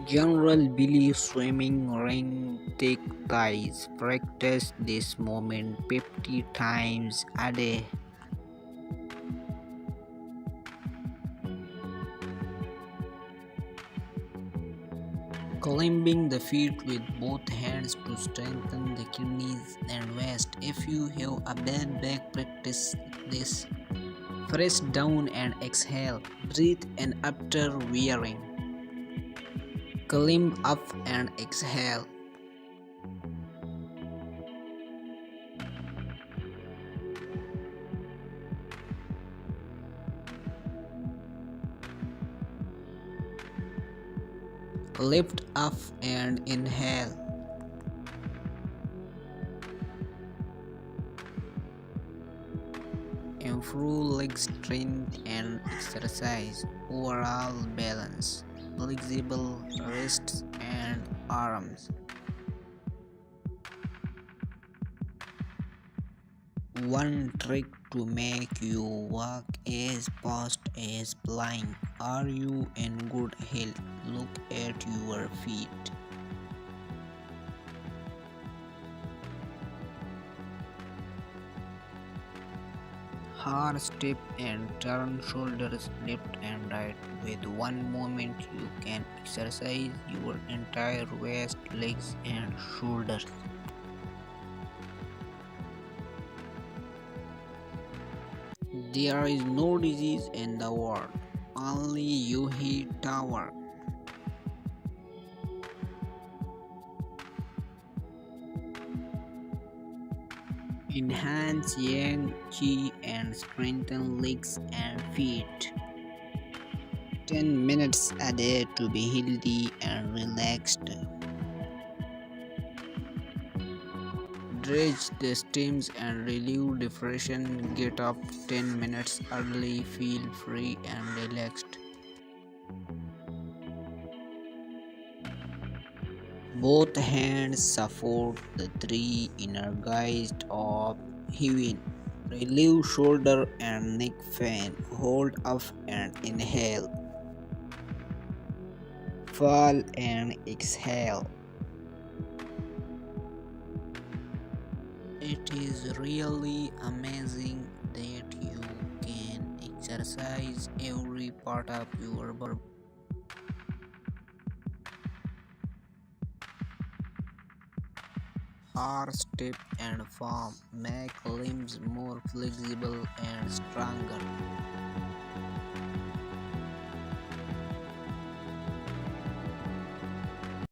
General belief swimming ring thick thighs. Practice this movement 50 times a day. Climbing the feet with both hands to strengthen the kidneys and waist. If you have a bad back, practice this. Press down and exhale. Breathe in after wearing. Climb up and exhale. Lift up and inhale. Improve leg strength and exercise. Overall balance. Flexible wrists and arms. One trick to make you walk as fast as flying. Are you in good health? Look at your feet. Hard step and turn shoulders left and right. With one movement you can exercise your entire waist, legs and shoulders. There is no disease in the world, only you hit tower. Enhance yang, qi and strengthen legs and feet. 10 minutes a day to be healthy and relaxed. Dredge the steams and relieve depression. Get up 10 minutes early, feel free and relaxed. Both hands support the three energized of heaven. Relieve shoulder and neck pain. Hold up and inhale. Fall and exhale. It is really amazing that you can exercise every part of your body. Hard step and form make limbs more flexible and stronger.